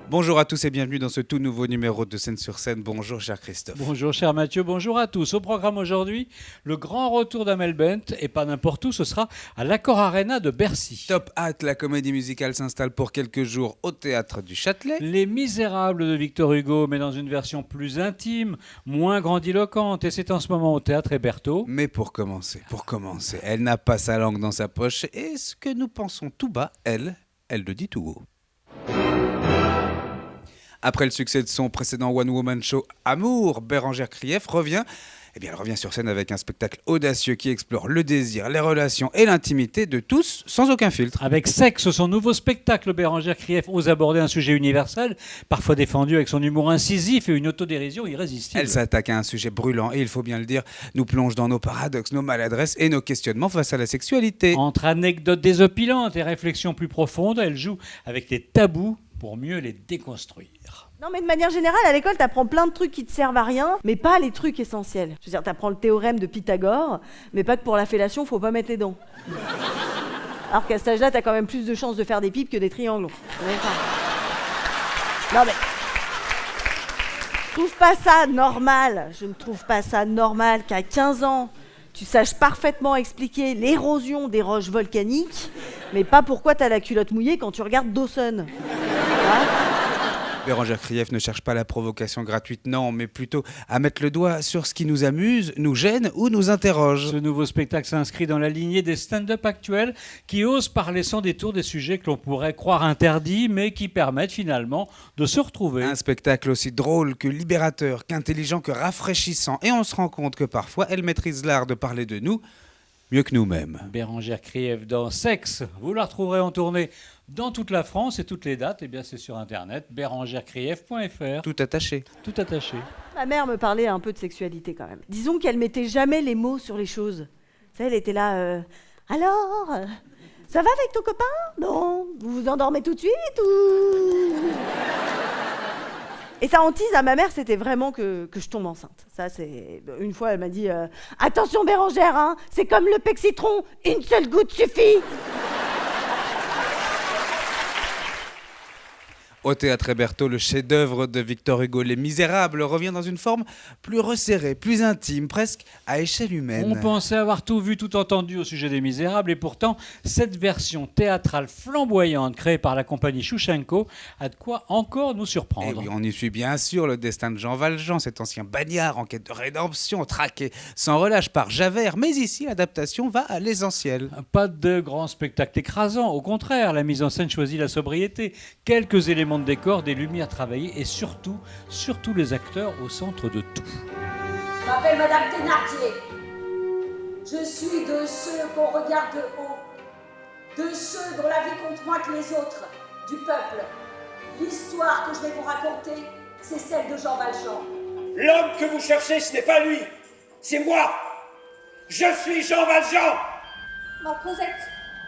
Bonjour à tous et bienvenue dans ce tout nouveau numéro de Scène sur Scène. Bonjour cher Christophe. Bonjour cher Mathieu, bonjour à tous. Au programme aujourd'hui, le grand retour d'Amel Bent, et pas n'importe où, ce sera à l'Accor Arena de Bercy. Top Hat, la comédie musicale s'installe pour quelques jours au Théâtre du Châtelet. Les Misérables de Victor Hugo, mais dans une version plus intime, moins grandiloquente, et c'est en ce moment au Théâtre Hébertot. Mais pour commencer, elle n'a pas sa langue dans sa poche et ce que nous pensons tout bas, elle le dit tout haut. Après le succès de son précédent One Woman Show Amour, Bérengère Krief revient sur scène avec un spectacle audacieux qui explore le désir, les relations et l'intimité de tous sans aucun filtre. Avec Sexe, son nouveau spectacle, Bérengère Krief ose aborder un sujet universel, parfois défendu avec son humour incisif et une autodérision irrésistible. Elle s'attaque à un sujet brûlant et il faut bien le dire, nous plonge dans nos paradoxes, nos maladresses et nos questionnements face à la sexualité. Entre anecdotes désopilantes et réflexions plus profondes, elle joue avec les tabous pour mieux les déconstruire. Non, mais de manière générale, à l'école, t'apprends plein de trucs qui te servent à rien, mais pas les trucs essentiels. Je veux dire, t'apprends le théorème de Pythagore, mais pas que pour la fellation, faut pas mettre les dents. Alors qu'à cet âge-là, t'as quand même plus de chances de faire des pipes que des triangles. Non, mais... Je ne trouve pas ça normal qu'à 15 ans, tu saches parfaitement expliquer l'érosion des roches volcaniques, mais pas pourquoi t'as la culotte mouillée quand tu regardes Dawson. Bérengère Krief ne cherche pas la provocation gratuite, non, mais plutôt à mettre le doigt sur ce qui nous amuse, nous gêne ou nous interroge. Ce nouveau spectacle s'inscrit dans la lignée des stand-up actuels qui osent parler sans détour des sujets que l'on pourrait croire interdits, mais qui permettent finalement de se retrouver. Un spectacle aussi drôle que libérateur, qu'intelligent, que rafraîchissant. Et on se rend compte que parfois, elle maîtrise l'art de parler de nous mieux que nous-mêmes. Bérengère Krief dans Sexe, vous la retrouverez en tournée dans toute la France et toutes les dates, eh bien c'est sur internet, bérengerekrief.fr. Tout attaché. Tout attaché. Ma mère me parlait un peu de sexualité quand même. Disons qu'elle mettait jamais les mots sur les choses. Tu sais, elle était là, alors, ça va avec ton copain? Non. Vous vous endormez tout de suite ou... Et sa hantise à ma mère, c'était vraiment que je tombe enceinte. Ça, c'est... Une fois, elle m'a dit, attention Bérengère, hein, c'est comme le pec-citron, une seule goutte suffit. Au Théâtre Hébertot, le chef-d'œuvre de Victor Hugo, Les Misérables, revient dans une forme plus resserrée, plus intime, presque à échelle humaine. On pensait avoir tout vu, tout entendu au sujet des Misérables, et pourtant, cette version théâtrale flamboyante créée par la compagnie Shushenko a de quoi encore nous surprendre. Et oui, on y suit bien sûr le destin de Jean Valjean, cet ancien bagnard en quête de rédemption, traqué sans relâche par Javert. Mais ici, l'adaptation va à l'essentiel. Pas de grand spectacle écrasant, au contraire, la mise en scène choisit la sobriété, quelques éléments de décor, des lumières travaillées et surtout les acteurs au centre de tout. Je m'appelle Madame Thénardier. Je suis de ceux qu'on regarde de haut, de ceux dont la vie compte moins que les autres, du peuple. L'histoire que je vais vous raconter, c'est celle de Jean Valjean. L'homme que vous cherchez, ce n'est pas lui, c'est moi. Je suis Jean Valjean. Ma Cosette,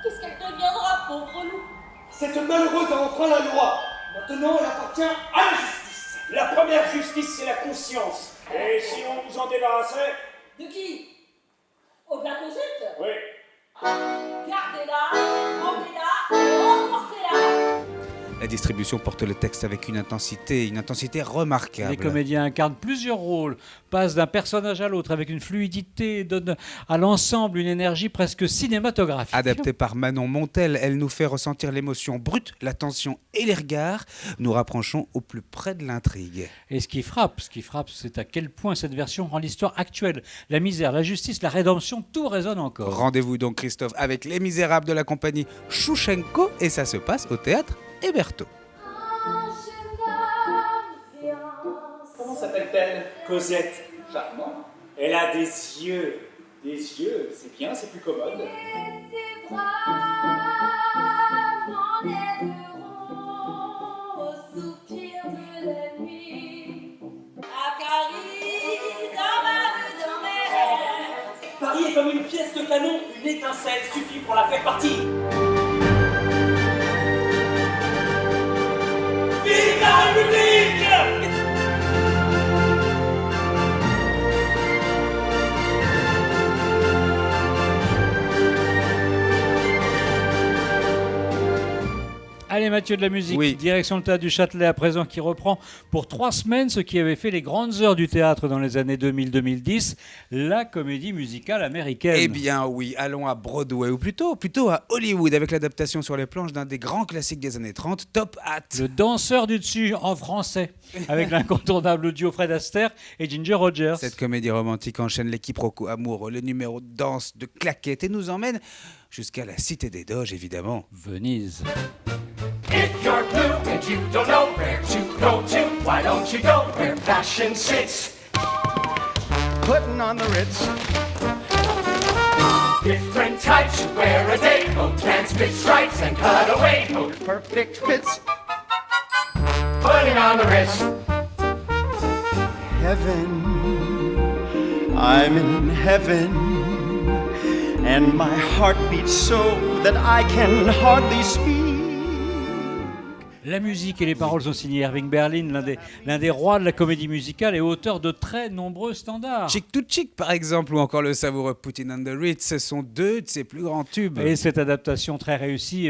qu'est-ce qu'elle deviendra, pauvre loup? Cette malheureuse a enfreint la loi. Maintenant, elle appartient à la justice. La première justice, c'est la conscience. Et si on vous en débarrassait? De qui? Oh, de la Cosette? Oui. Gardez-la, emmenez-la et emportez-la. La distribution porte le texte avec une intensité remarquable. Les comédiens incarnent plusieurs rôles, passent d'un personnage à l'autre avec une fluidité et donnent à l'ensemble une énergie presque cinématographique. Adaptée par Manon Montel, elle nous fait ressentir l'émotion brute, la tension et les regards. Nous rapprochons au plus près de l'intrigue. Et ce qui frappe, c'est à quel point cette version rend l'histoire actuelle. La misère, la justice, la rédemption, tout résonne encore. Rendez-vous donc, Christophe, avec Les Misérables de la compagnie Shushenko et ça se passe au Théâtre Hébertot. Comment s'appelle-t-elle? Cosette. Charmant. Elle a des yeux. Des yeux, c'est bien, c'est plus commode. Ses bras m'enlèveront au soupir de la nuit. À Paris, dans ma rue, dans mes rêves. Paris est comme une pièce de canon, une étincelle suffit pour la faire partir. Vive la République! Allez Allez, Mathieu de la musique, Oui. direction le Théâtre du Châtelet à présent, qui reprend pour 3 semaines ce qui avait fait les grandes heures du théâtre dans les années 2000-2010, la comédie musicale américaine. Eh bien oui, allons à Broadway, ou plutôt à Hollywood, avec l'adaptation sur les planches d'un des grands classiques des années 30, Top Hat. Le danseur du dessus en français, avec l'incontournable duo Fred Astaire et Ginger Rogers. Cette comédie romantique enchaîne les quiproquos amoureux, les numéros de danse, de claquettes et nous emmène jusqu'à la Cité des Doges, évidemment. Venise. If you're blue and you don't know where to go to, why don't you go where fashion sits? Putting on the Ritz. Different types you wear a day, both pants, fit stripes, and cutaway coat. Perfect fits. Putting on the wrist. Heaven. I'm in heaven. And my heart beats so that I can hardly speak. La musique et les paroles sont signées Irving Berlin, l'un des rois de la comédie musicale et auteur de très nombreux standards. Chick to Chick, par exemple, ou encore le savoureux Puttin on the Ritz, ce sont deux de ses plus grands tubes. Et cette adaptation très réussie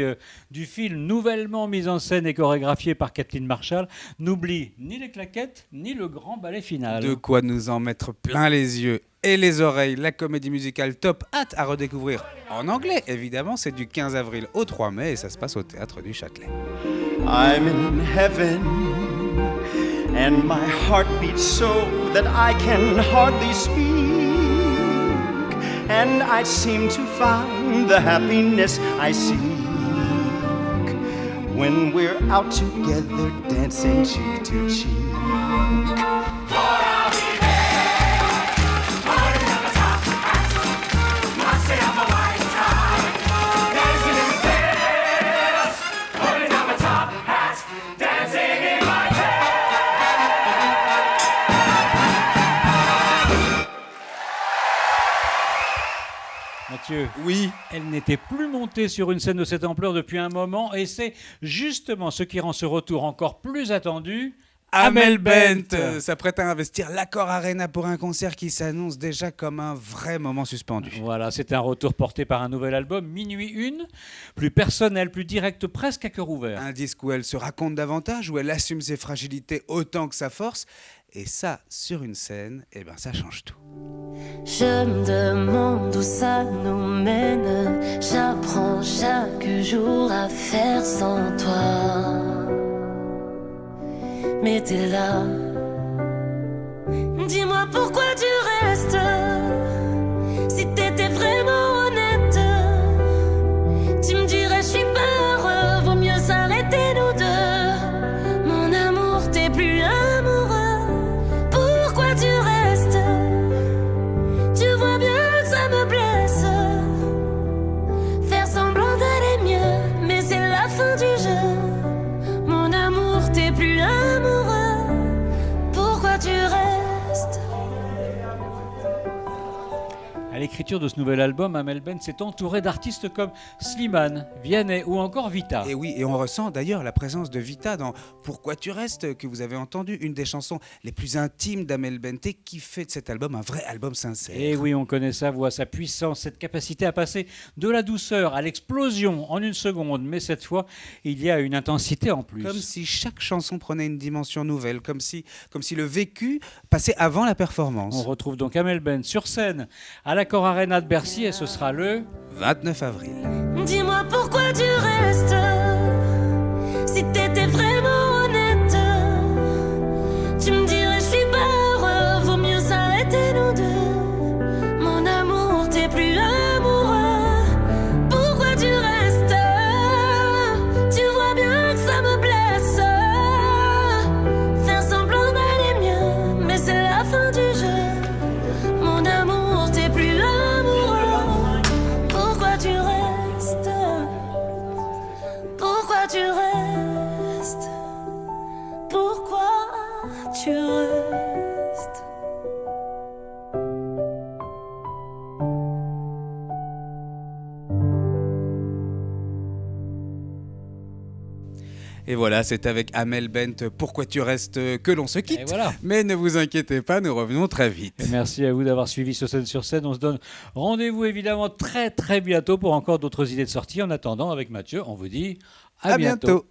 du film, nouvellement mise en scène et chorégraphiée par Kathleen Marshall, n'oublie ni les claquettes, ni le grand ballet final. De quoi nous en mettre plein les yeux et les oreilles. La comédie musicale Top Hat à redécouvrir en anglais, évidemment. C'est du 15 avril au 3 mai et ça se passe au Théâtre du Châtelet. I'm in heaven. And my heart beats so that I can hardly speak. And I seem to find the happiness I seek when we're out together dancing cheek to cheek. Mathieu, Oui, elle n'était plus montée sur une scène de cette ampleur depuis un moment et c'est justement ce qui rend ce retour encore plus attendu. Amel Bent s'apprête à investir l'Accor Arena pour un concert qui s'annonce déjà comme un vrai moment suspendu. Voilà, c'est un retour porté par un nouvel album, Minuit Une, plus personnel, plus direct, presque à cœur ouvert. Un disque où elle se raconte davantage, où elle assume ses fragilités autant que sa force. Et ça, sur une scène, eh ben, ça change tout. Je me demande où ça nous mène. J'apprends chaque jour à faire sans toi. Mais t'es là. Dis-moi pourquoi tu restes. Si t'étais vraiment honnête, tu me dirais je suis pas heureux. Vaut mieux s'arrêter nous deux. Mon amour, t'es plus amoureux. Pourquoi tu restes? Tu vois bien que ça me blesse. Faire semblant d'aller mieux, mais c'est la fin du jeu. Mon amour, t'es plus amoureux. Pourquoi tu restes? À l'écriture de ce nouvel album, Amel Bent s'est entourée d'artistes comme Slimane, Vianney ou encore Vita. Et oui, et on ressent d'ailleurs la présence de Vita dans Pourquoi tu restes, que vous avez entendu, une des chansons les plus intimes d'Amel Bent et qui fait de cet album un vrai album sincère. Et oui, on connaît sa voix, sa puissance, cette capacité à passer de la douceur à l'explosion en une seconde. Mais cette fois, il y a une intensité en plus. Comme si chaque chanson prenait une dimension nouvelle, comme si le vécu passait avant la performance. On retrouve donc Amel Bent sur scène à l'Accor Arena de Bercy et ce sera le 29 avril. Dis-moi pourquoi tu restes. Si t'étais vraiment honnête, tu me dirais je suis pas heureux. Vaut mieux s'arrêter nous deux. Mon amour, t'es plus amoureux. Pourquoi tu restes? Tu vois bien que ça me blesse. Faire semblant d'aller mieux, mais c'est la fin du jeu. Mon amour, t'es plus amoureux. Pourquoi tu restes? Pourquoi tu restes? Pourquoi tu restes? Et voilà, c'est avec Amel Bent, Pourquoi tu restes, que l'on se quitte. Et voilà. Mais ne vous inquiétez pas, nous revenons très vite. Et merci à vous d'avoir suivi ce scène sur scène. On se donne rendez-vous évidemment très très bientôt pour encore d'autres idées de sortie. En attendant, avec Mathieu, on vous dit à bientôt.